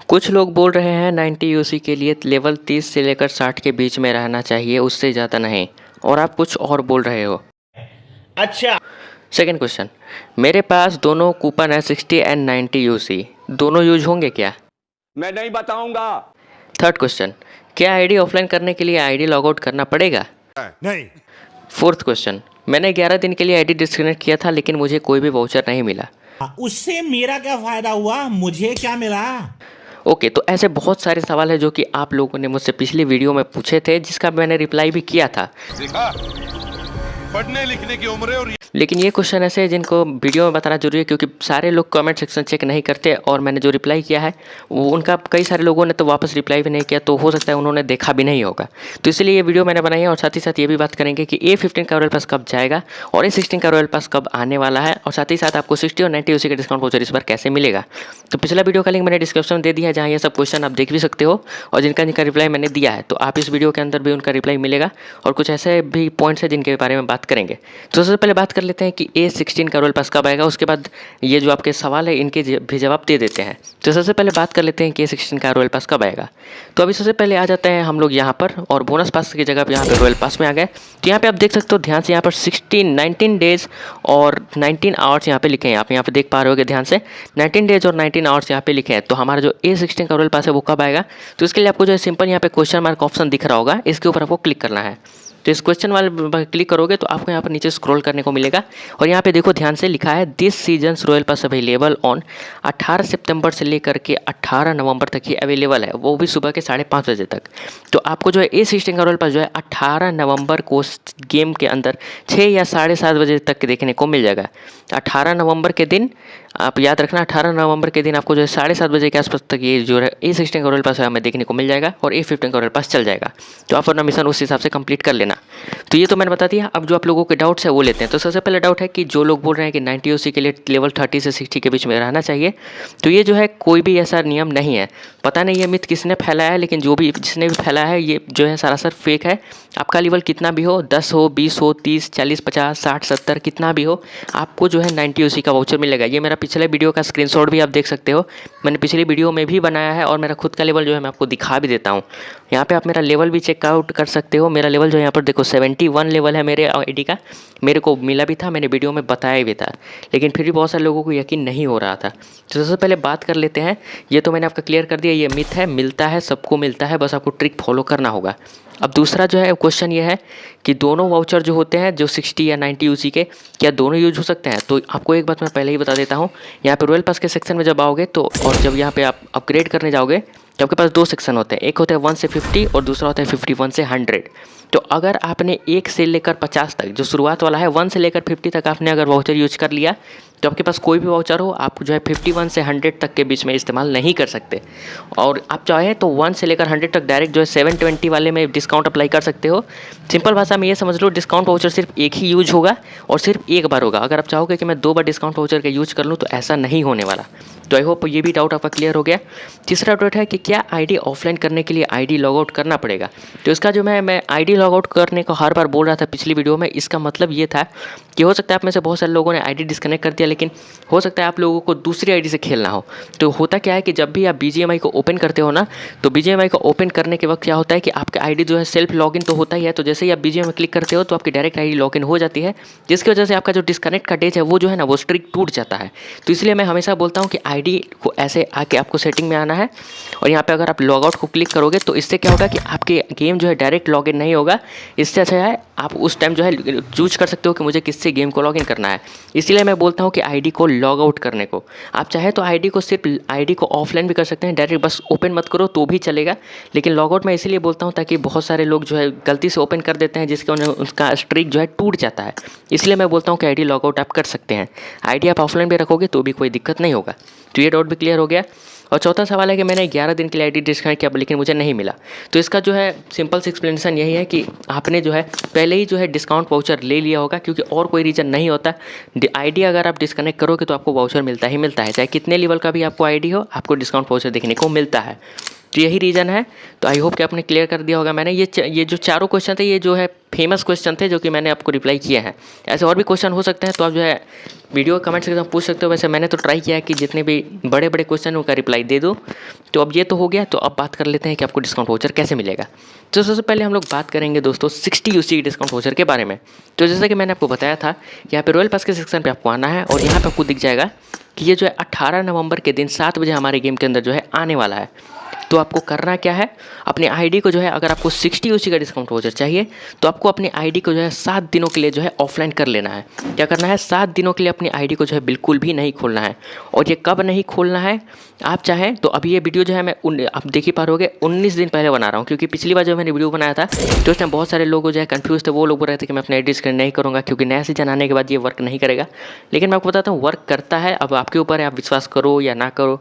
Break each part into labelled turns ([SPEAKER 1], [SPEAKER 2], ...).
[SPEAKER 1] कुछ लोग बोल रहे हैं 90 यूसी के लिए लेवल 30 से लेकर 60 के बीच में रहना चाहिए, उससे ज़्यादा नहीं। और आप कुछ और बोल रहे हो।
[SPEAKER 2] अच्छा।
[SPEAKER 1] सेकंड क्वेश्चन, मेरे पास दोनों कूपन है 60 एंड 90 यूसी, दोनों यूज होंगे क्या?
[SPEAKER 3] मैं नहीं बताऊंगा।
[SPEAKER 1] थर्ड क्वेश्चन, क्या आईडी ऑफलाइन करने के लिए आईडी लॉग आउट करना पड़ेगा?
[SPEAKER 2] नहीं।
[SPEAKER 1] फोर्थ क्वेश्चन, मैंने 11 दिन के लिए आईडी डिस्कनेक्ट किया था लेकिन मुझे कोई भी वाउचर नहीं मिला।
[SPEAKER 2] उससे मेरा क्या फायदा हुआ, मुझे क्या मिला?
[SPEAKER 1] ओके, तो ऐसे बहुत सारे सवाल है जो कि आप लोगों ने मुझसे पिछली वीडियो में पूछे थे, जिसका मैंने रिप्लाई भी किया था।
[SPEAKER 4] देखा, पढ़ने लिखने की उम्र है और
[SPEAKER 1] लेकिन ये क्वेश्चन ऐसे हैं जिनको वीडियो में बताना जरूरी है, क्योंकि सारे लोग कमेंट सेक्शन चेक नहीं करते और मैंने जो रिप्लाई किया है वो उनका कई सारे लोगों ने तो वापस रिप्लाई भी नहीं किया, तो हो सकता है उन्होंने देखा भी नहीं होगा। तो इसलिए ये वीडियो मैंने बनाई है। और साथ ही साथ ये भी बात करेंगे कि A15 का रॉयल पास कब जाएगा और A16 का रॉयल पास कब आने वाला है, और साथ ही साथ आपको 60 और 90 उसी का डिस्काउंट वाउचर इस बार कैसे मिलेगा। तो पिछला वीडियो का लिंक मैंने डिस्क्रिप्शन में दे दिया है, जहाँ ये सब क्वेश्चन आप देख भी सकते हो, और जिनका रिप्लाई मैंने दिया है, तो आप इस वीडियो के अंदर भी उनका रिप्लाई मिलेगा। और कुछ ऐसे भी पॉइंट्स हैं जिनके बारे में बात करेंगे। तो सबसे पहले बात कर लेते हैं कि A16 का रॉयल पास कब आएगा, उसके बाद ये जो आपके सवाल है इनके भी जवाब दे देते हैं। तो सबसे पहले बात कर लेते हैं कि A16 का रॉयल पास कब आएगा। तो अभी सबसे पहले आ जाते हैं हम लोग यहाँ पर, और बोनस पास की जगह यहाँ पे रॉयल पास में आ गए। तो यहाँ पे आप देख सकते हो ध्यान से, यहाँ पर 19 डेज और 19 आवर्स यहाँ पे लिखे हैं। आप यहाँ पे देख पा रहे हो ध्यान से 19 डेज और 19 आवर्स यहाँ पे लिखे हैं। तो हमारा जो A16 का रॉयल पास है वो कब आएगा, तो इसके लिए आपको जो है सिंपल यहाँ पे क्वेश्चन मार्क ऑप्शन दिख रहा होगा, इसके ऊपर आपको क्लिक करना है। तो इस क्वेश्चन वाले क्लिक करोगे तो आपको यहाँ पर नीचे स्क्रॉल करने को मिलेगा, और यहाँ पे देखो ध्यान से लिखा है this seasons royal pass available on 18 सितंबर से लेकर के 18 नवंबर तक ही अवेलेबल है, वो भी सुबह के 5:30 बजे तक। तो आपको जो है A16 का रॉयल पास जो है 18 नवंबर को गेम के अंदर 6 या 7:30 बजे तक देखने को मिल जाएगा। 18 नवंबर के दिन आप याद रखना, 18 नवंबर के दिन आपको जो है 7:30 बजे के आसपास तक ये जो है A16 का रॉयल पास है हमें देखने को मिल जाएगा, और A15 का रॉयल पास चल जाएगा। तो आप अपना मिशन उस हिसाब से कंप्लीट कर लेना। तो ये तो मैंने बता दिया। अब जो आप लोगों के डाउट्स है वो लेते हैं। तो सबसे पहले डाउट है कि जो लोग बोल रहे हैं कि 90 OC के लिए लेवल 30 से 60 के बीच में रहना चाहिए, तो ये जो है कोई भी ऐसा नियम नहीं है। पता नहीं ये मिथ किसने फैलाया है, लेकिन जो भी जिसने भी फैलाया है ये जो है सरासर फेक है। आपका लेवल कितना भी हो, 10 हो, 20 हो, 30, 40, 50, 60, 70 कितना भी हो, आपको जो है 90 OC का वाउचर मिलेगा। ये मेरा पिछले वीडियो का स्क्रीनशॉट भी आप देख सकते हो, मैंने पिछली वीडियो में भी बनाया है, और मेरा खुद का लेवल जो है मैं आपको दिखा भी देता हूँ। यहाँ पे आप मेरा लेवल भी चेकआउट कर सकते हो। मेरा लेवल जो है यहाँ पर देखो 71 लेवल है मेरे आईडी का, मेरे को मिला भी था, मैंने वीडियो में बताया भी था, लेकिन फिर भी बहुत सारे लोगों को यकीन नहीं हो रहा था। तो सबसे पहले बात कर लेते हैं, ये तो मैंने आपका क्लियर कर दिया, ये मिथ है, मिलता है, सबको मिलता है, बस आपको ट्रिक फॉलो करना होगा। अब दूसरा जो है क्वेश्चन ये है कि दोनों वाउचर जो होते हैं जो 60 या 90 यूसी के, क्या दोनों यूज हो सकते हैं? तो आपको एक बात मैं पहले ही बता देता हूँ, यहाँ पे रॉयल पास के सेक्शन में जब आओगे तो, और जब यहाँ पे आप अपग्रेड करने जाओगे तो आपके पास 2 सेक्शन होते हैं, एक होता है 1 से 50 और दूसरा होता है 51 से 100। तो अगर आपने 1 से लेकर 50 तक, जो शुरुआत वाला है 1 से लेकर 50 तक आपने अगर वाउचर यूज कर लिया, तो आपके पास कोई भी वाउचर हो, आप जो है 51 से 100 तक के बीच में इस्तेमाल नहीं कर सकते। और आप चाहें तो 1 से लेकर 100 तक डायरेक्ट जो है 720 वाले में डिस्काउंट अप्लाई कर सकते हो। सिंपल भाषा में ये समझ लो, डिस्काउंट वाउचर सिर्फ एक ही यूज होगा और सिर्फ एक बार होगा। अगर आप चाहोगे कि मैं 2 बार डिस्काउंट वाउचर का यूज कर लूँ, तो ऐसा नहीं होने वाला। तो आई होप ये भी डाउट आपका क्लियर हो गया। तीसरा डाउट है कि क्या आईडी ऑफलाइन करने के लिए आईडी लॉग आउट करना पड़ेगा। तो इसका जो मैं आईडी लॉग आउट करने को हर बार बोल रहा था पिछली वीडियो में, इसका मतलब ये था कि हो सकता है आप में से बहुत सारे लोगों ने आईडी डिस्कनेक्ट कर दिया, लेकिन हो सकता है आप लोगों को दूसरी आईडी से खेलना हो। तो होता क्या है कि जब भी आप BGMI को ओपन करते हो ना, तो BGMI को ओपन करने के वक्त क्या होता है कि आपका आईडी जो है सेल्फ लॉगिन तो होता ही है। तो जैसे ही आप BGMI क्लिक करते हो तो आपकी डायरेक्ट आईडी लॉगिन हो जाती है, जिसकी वजह से आपका जो डिस्कनेक्ट का डेज है वो जो है ना वो स्ट्रिक टूट जाता है। तो इसलिए मैं हमेशा बोलता हूँ कि आईडी को ऐसे आके आपको सेटिंग में आना है, और यहाँ पे अगर आप लॉग आउट को क्लिक करोगे तो इससे क्या होगा कि आपके गेम जो है डायरेक्ट लॉगिन नहीं होगा। इससे अच्छा है आप उस टाइम जो है चूज कर सकते हो कि मुझे किससे गेम को लॉगिन करना है। इसलिए मैं बोलता हूँ कि आईडी को लॉग आउट करने को, आप चाहे तो आईडी को ऑफलाइन भी कर सकते हैं, डायरेक्ट बस ओपन मत करो तो भी चलेगा। लेकिन लॉग आउट मैं इसीलिए बोलता हूँ ताकि बहुत सारे लोग जो है गलती से ओपन कर देते हैं, जिसके उन्हें उसका स्ट्रिक जो है टूट जाता है। इसलिए मैं बोलता हूँ कि आईडी लॉग आउट आप कर सकते हैं। आईडी आप ऑफलाइन भी रखोगे तो भी कोई दिक्कत नहीं होगा। तो ये डाउट भी क्लियर हो गया। और चौथा सवाल है कि मैंने 11 दिन के लिए आईडी डिस्कनेक्ट किया लेकिन मुझे नहीं मिला। तो इसका जो है सिंपल सी एक्सप्लेनेशन यही है कि आपने जो है पहले ही जो है डिस्काउंट वाउचर ले लिया होगा, क्योंकि और कोई रीज़न नहीं होता। आईडी अगर आप डिस्कनेक्ट करोगे तो आपको वाउचर मिलता ही मिलता है, चाहे कितने लेवल का भी आपको आईडी हो, आपको डिस्काउंट वाउचर देखने को मिलता है। तो यही रीज़न है। तो आई होप कि आपने क्लियर कर दिया होगा। मैंने ये जो चारों क्वेश्चन थे ये जो है फेमस क्वेश्चन थे जो कि मैंने आपको रिप्लाई किए हैं। ऐसे और भी क्वेश्चन हो सकते हैं तो आप जो है वीडियो कमेंट सेक्शन में पूछ सकते हो। वैसे मैंने तो ट्राई किया है कि जितने भी बड़े बड़े क्वेश्चन उनका रिप्लाई दे दो। तो अब ये तो हो गया, तो अब बात कर लेते हैं कि आपको डिस्काउंट वाउचर कैसे मिलेगा। तो सबसे पहले हम लोग बात करेंगे दोस्तों 60 UC डिस्काउंट वाउचर के बारे में। तो जैसा कि मैंने आपको बताया था, यहाँ पे रॉयल पास के सेक्शन पे आपको आना है और यहाँ पे आपको दिख जाएगा कि ये जो है 18 नवंबर के दिन 7 बजे हमारे गेम के अंदर जो है आने वाला है। तो आपको करना क्या है, अपने आईडी को जो है, अगर आपको 60 UC का डिस्काउंट वाउचर चाहिए तो आपको अपनी आईडी को जो है 7 दिनों के लिए जो है ऑफलाइन कर लेना है। क्या करना है, 7 दिनों के लिए अपनी आईडी को जो है बिल्कुल भी नहीं खोलना है। और ये कब नहीं खोलना है, आप चाहें तो अभी ये वीडियो जो है मैं आप देख ही पा रहे होगे 19 दिन पहले बना रहा हूँ, क्योंकि पिछली बार जब मैंने वीडियो बनाया था तो उस टाइम बहुत सारे लोग जो है कन्फ्यूज थे। वो लोग बोल रहे थे कि मैं अपना आईडी स्कैन नहीं करूँगा क्योंकि नया सीजन आने के बाद ये वर्क नहीं करेगा। लेकिन मैं आपको बताता हूँ वर्क करता है। अब आपके ऊपर है, आप विश्वास करो या ना करो।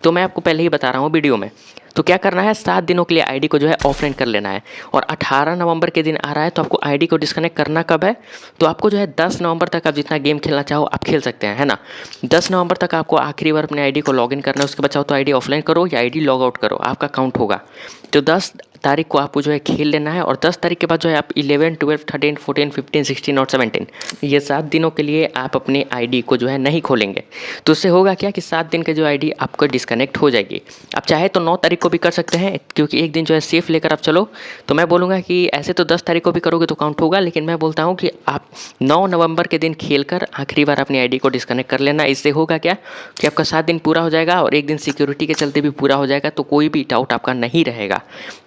[SPEAKER 1] तो मैं आपको पहले ही बता रहा हूँ वीडियो में। तो क्या करना है, 7 दिनों के लिए आईडी को जो है ऑफलाइन कर लेना है। और 18 नवंबर के दिन आ रहा है तो आपको आईडी को डिस्कनेक्ट करना कब है, तो आपको जो है 10 नवंबर तक आप जितना गेम खेलना चाहो आप खेल सकते हैं, है ना। 10 नवंबर तक आपको आखिरी बार अपने आईडी को लॉगिन करना है। उसके बाद चाहो तो आईडी ऑफलाइन करो या आईडी लॉग आउट करो, आपका काउंट होगा। तो 10 तारीख को आपको जो है खेल लेना है। और 10 तारीख के बाद जो है आप 11, 12, 13, 14, 15, 16 और 17 ये 7 दिनों के लिए आप अपने आईडी को जो है नहीं खोलेंगे। तो उससे होगा क्या कि 7 दिन के जो आईडी आपको डिस्कनेक्ट हो जाएगी। आप चाहे तो 9 तारीख को भी कर सकते हैं, क्योंकि एक दिन जो है सेफ लेकर आप चलो। तो मैं बोलूँगा कि ऐसे तो 10 तारीख को भी करोगे तो काउंट होगा, लेकिन मैं बोलता हूँ कि आप 9 नवंबर के दिन खेलकर आखिरी बार अपनी आईडी को डिस्कनेक्ट कर लेना। इससे होगा क्या कि आपका 7 दिन पूरा हो जाएगा और एक दिन सिक्योरिटी के चलते भी पूरा हो जाएगा, तो कोई भी डाउट आपका नहीं रहेगा।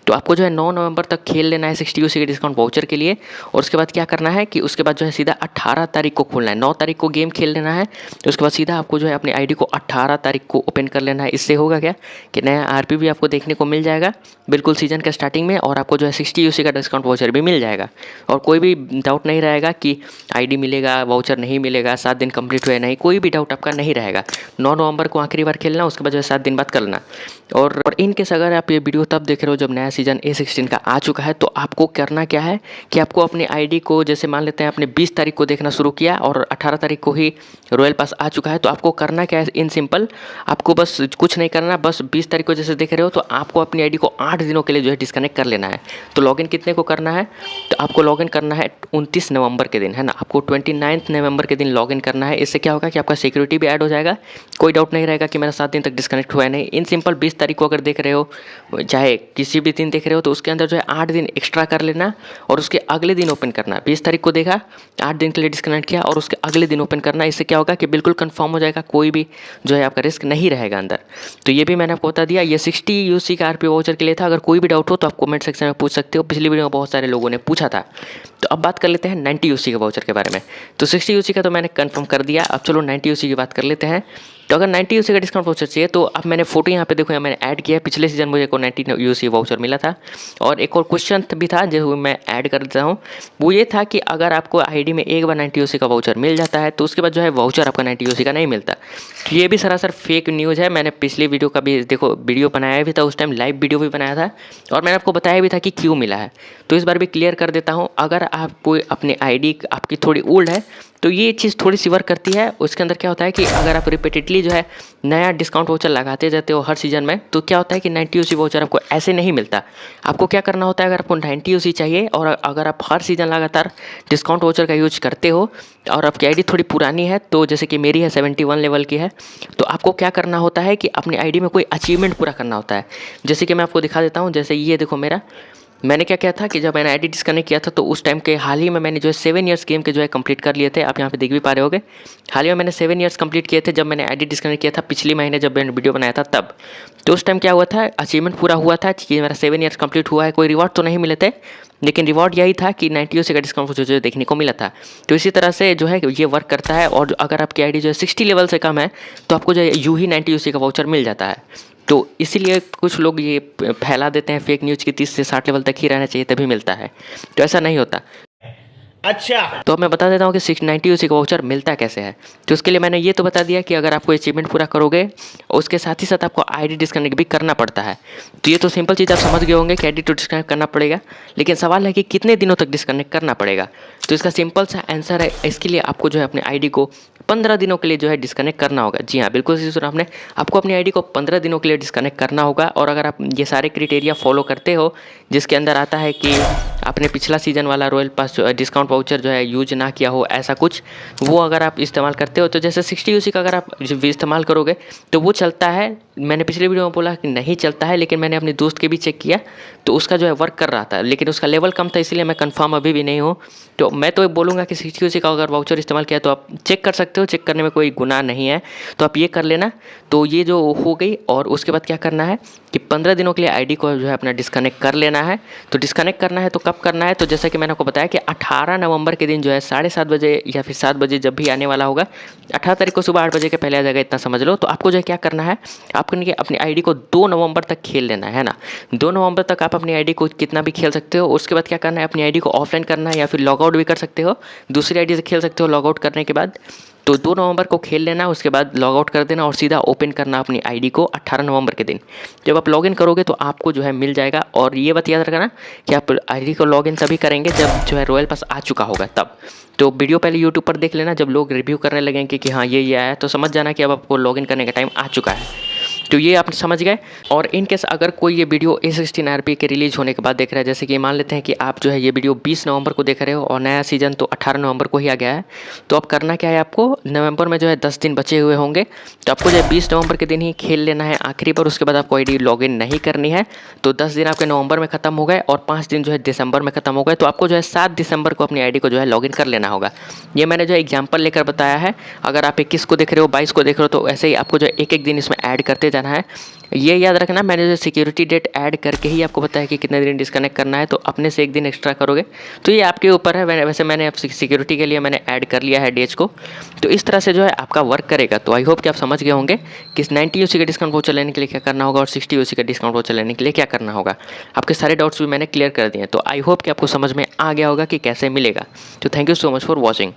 [SPEAKER 1] तो आपको जो है 9 नवंबर तक खेल लेना है 60 UC के डिस्काउंट वाउचर के लिए। और उसके बाद क्या करना है कि उसके बाद जो है सीधा 18 तारीख को खोलना है। 9 तारीख को गेम खेल लेना है, तो उसके बाद सीधा आपको जो है अपनी आईडी को 18 तारीख को ओपन कर लेना है। इससे होगा क्या कि नया RP भी आपको देखने को मिल जाएगा बिल्कुल सीजन के स्टार्टिंग में, और आपको जो है 60 UC का डिस्काउंट वाउचर भी मिल जाएगा। और कोई भी डाउट नहीं रहेगा कि आईडी मिलेगा, वाउचर नहीं मिलेगा, 7 दिन कंप्लीट हुए नहीं, कोई भी डाउट आपका नहीं रहेगा। 9 नवंबर को आखिरी बार खेलना, उसके बाद जो है 7 दिन बाद करना। और इनकेस अगर आप ये वीडियो तब देख रहे हो जब नया सीजन A16 का आ चुका है, तो आपको करना क्या है कि आपको अपनी आईडी को, जैसे मान लेते हैं आपने 20 तारीख को देखना शुरू किया और 18 तारीख को ही रॉयल पास आ चुका है, तो आपको करना क्या है, इन सिंपल आपको बस कुछ नहीं करना। बस 20 तारीख को जैसे देख रहे हो तो आपको अपनी आईडी को 8 दिनों के लिए जो है डिस्कनेक्ट कर लेना है। तो लॉगिन कितने को करना है, तो आपको लॉगिन करना है 29 नवंबर के दिन, है ना। आपको 29 नवंबर के दिन लॉगिन करना है। इससे क्या होगा कि आपका सिक्योरिटी भी ऐड हो जाएगा, कोई डाउट नहीं रहेगा कि मेरा 7 दिन तक डिस्कनेक्ट हुआ है नहीं। इन सिंपल 20 तारीख को अगर देख रहे हो, चाहे किसी भी दिन देख रहे हो, तो उसके अंदर जो है 8 दिन एक्स्ट्रा कर लेना और उसके अगले दिन ओपन करना। 20 तारीख को देखा, 8 दिन के लिए डिस्कनेक्ट किया और उसके अगले दिन ओपन करना। इससे क्या होगा कि बिल्कुल कंफर्म हो जाएगा, कोई भी जो है आपका रिस्क नहीं रहेगा अंदर। तो ये भी मैंने आपको बता दिया। ये 60 UC का RP वाउचर के लिए था। अगर कोई भी डाउट हो तो आप कमेंट सेक्शन में पूछ सकते हो। पिछली वीडियो में बहुत सारे लोगों ने पूछा था। तो अब बात कर लेते हैं 90 UC के वाउचर के बारे में। तो 60 UC का तो मैंने कंफर्म कर दिया। अब चलो 90 UC की बात कर लेते हैं। तो अगर 90 UC का डिस्काउंट वाउचर चाहिए तो अब मैंने फोटो यहाँ पे देखो, मैंने ऐड किया है। पिछले सीजन मुझे को 90 UC वाउचर मिला था। और एक और क्वेश्चन भी था जो मैं ऐड कर देता हूँ, वो ये था कि अगर आपको आईडी में एक बार 90 UC का वाउचर मिल जाता है तो उसके बाद जो है वाउचर आपका 90 UC का नहीं मिलता। तो ये भी सरासर फेक न्यूज़ है। मैंने पिछली वीडियो का भी देखो वीडियो बनाया भी था, उस टाइम लाइव वीडियो भी बनाया था और मैंने आपको बताया भी था कि क्यों मिला है। तो इस बार भी क्लियर कर देता हूँ। अगर आपको अपनी आईडी आपकी थोड़ी ओल्ड है तो ये चीज़ थोड़ी सी वर्क करती है। उसके अंदर क्या होता है कि अगर आप रिपीटेडली जो है नया डिस्काउंट वाउचर लगाते जाते हो हर सीजन में, तो क्या होता है कि 90 UC वाउचर आपको ऐसे नहीं मिलता। आपको क्या करना होता है, अगर आपको 90 UC चाहिए और अगर आप हर सीजन लगातार डिस्काउंट वाउचर का यूज करते हो और आपकी आईडी थोड़ी पुरानी है, तो जैसे कि मेरी है 71 लेवल की है, तो आपको क्या करना होता है कि अपनी आईडी में कोई अचीवमेंट पूरा करना होता है। जैसे कि मैं आपको दिखा देता हूँ। जैसे ये देखो, मैंने क्या किया था कि जब मैंने आईडी डिस्कनेक्ट किया था तो उस टाइम के हाल ही में मैंने जो है 7 ईयर्स गेम के जो है कंप्लीट कर लिए थे। आप यहाँ पे देख भी पा रहे होगे, हाल ही में मैंने 7 ईयर्स कंप्लीट किए थे जब मैंने आईडी डिस्कनेक्ट किया था पिछले महीने जब मैंने वीडियो बनाया था तब। तो उस टाइम क्या हुआ था, अचीवमेंट पूरा हुआ था कि मेरा 7 ईयर्स कंप्लीट हुआ है। कोई रिवॉर्ड तो नहीं मिले थे, लेकिन रिवॉर्ड यही था कि 90 UC का डिस्काउंट जो देखने को मिला था। तो इसी तरह से जो है ये वर्क करता है। और अगर आपकी आईडी जो है 60 लेवल से कम है तो आपको जो है यूँ ही 90 UC का वाउचर मिल जाता है। तो इसीलिए कुछ लोग ये फैला देते हैं फेक न्यूज़ की 30 से 60 लेवल तक ही रहना चाहिए तभी मिलता है। तो ऐसा नहीं होता।
[SPEAKER 2] अच्छा,
[SPEAKER 1] तो अब मैं बता देता हूँ कि 90 UC का वाउचर मिलता कैसे है। तो उसके लिए मैंने ये तो बता दिया कि अगर आपको अचीवमेंट पूरा करोगे उसके साथ ही साथ आपको आईडी डिस्कनेक्ट भी करना पड़ता है। तो ये तो सिंपल चीज़ आप समझ गए होंगे कि आईडी तो डिस्कनेक्ट करना पड़ेगा, लेकिन सवाल है कि कितने दिनों तक डिस्कनेक्ट करना पड़ेगा। तो इसका सिंपल सा आंसर है, इसके लिए आपको जो है अपने आईडी को 15 दिनों के लिए जो है डिस्कनेक्ट करना होगा। जी हाँ, बिल्कुल सही सुना आपने। आपको अपनी आईडी को 15 दिनों के लिए डिस्कनेक्ट करना होगा और अगर आप ये सारे क्राइटेरिया फॉलो करते हो, जिसके अंदर आता है कि आपने पिछला सीज़न वाला रॉयल पास डिस्काउंट वाउचर जो है यूज ना किया हो, ऐसा कुछ, वो अगर आप इस्तेमाल करते हो तो जैसे 60 यूसी का अगर आप इस्तेमाल करोगे तो वो चलता है। मैंने पिछले वीडियो में बोला कि नहीं चलता है, लेकिन मैंने अपने दोस्त के भी चेक किया तो उसका जो है वर्क कर रहा था, लेकिन उसका लेवल कम था, इसलिए मैं कंफर्म अभी भी नहीं हूँ। तो मैं तो बोलूँगा कि 60 यूसी का अगर वाउचर इस्तेमाल किया तो आप चेक कर सकते हो, चेक करने में कोई गुनाह नहीं है, तो आप ये कर लेना। तो ये जो हो गई, और उसके बाद क्या करना है कि 15 दिनों के लिए आईडी को जो है अपना डिस्कनेक्ट कर लेना है। तो डिस्कनेक्ट करना है तो कब करना है, तो जैसा कि मैंने आपको बताया कि 18 नवंबर के दिन जो है 7:30 बजे या फिर 7 बजे जब भी आने वाला होगा, 18 तारीख को सुबह 8 बजे के पहले आ जाएगा, इतना समझ लो। तो आपको जो है क्या करना है, आपको अपनी आईडी को 2 नवंबर तक खेल लेना है ना। 2 नवंबर तक आप अपनी आईडी को कितना भी खेल सकते हो। उसके बाद क्या करना है, अपनी आईडी को ऑफलाइन करना है या फिर लॉग आउट भी कर सकते हो, दूसरी आईडी से खेल सकते हो लॉग आउट करने के बाद। तो 2 नवंबर को खेल लेना, उसके बाद लॉग आउट कर देना और सीधा ओपन करना अपनी आईडी को 18 नवंबर के दिन। जब आप लॉगिन करोगे तो आपको जो है मिल जाएगा। और ये बात याद रखना कि आप आईडी को लॉगिन तभी करेंगे जब जो है रॉयल पास आ चुका होगा तब। तो वीडियो पहले यूट्यूब पर देख लेना, जब लोग रिव्यू करने लगेंगे कि हाँ ये आया है, तो समझ जाना कि अब आपको लॉगिन करने का टाइम आ चुका है। तो ये आप समझ गए। और इन केस अगर कोई ये वीडियो A16 RP के रिलीज़ होने के बाद देख रहा है, जैसे कि मान लेते हैं कि आप जो है ये वीडियो 20 नवंबर को देख रहे हो और नया सीज़न तो 18 नवंबर को ही आ गया है, तो अब करना क्या है, आपको नवंबर में जो है 10 दिन बचे हुए होंगे, तो आपको जो है 20 नवंबर के दिन ही खेल लेना है आखिरी बार। उसके बाद आपको आईडी लॉगिन नहीं करनी है। तो 10 दिन आपके नवंबर में ख़त्म हो गए और 5 दिन जो है दिसंबर में ख़त्म हो गए, तो आपको जो है 7 दिसंबर को अपनी आईडी को जो है लॉगिन कर लेना होगा। ये मैंने जो एग्जाम्पल लेकर बताया है। अगर आप 21 को देख रहे हो, 22 को देख रहे हो, तो ऐसे ही आपको जो एक एक दिन इसमें ऐड करते जाना है। ये याद रखना, मैंने जो सिक्योरिटी डेट ऐड करके ही आपको बताया कि कितने दिन डिस्कनेक्ट करना है, तो अपने से एक दिन एक्स्ट्रा करोगे तो ये आपके ऊपर है। वैसे मैंने सिक्योरिटी के लिए मैंने ऐड कर लिया है डेज को। तो इस तरह से जो है आपका वर्क करेगा। तो आई होप कि आप समझ गए होंगे कि 90 यूसी का डिस्काउंट वाउचर लेने के लिए क्या करना होगा और 60 यूसी का डिस्काउंट वाउचर लेने के लिए क्या करना होगा। आपके सारे डाउट्स भी मैंने क्लियर कर दिए। तो आई होप कि आपको समझ में आ गया होगा कि कैसे मिलेगा। तो thank you so much for watching.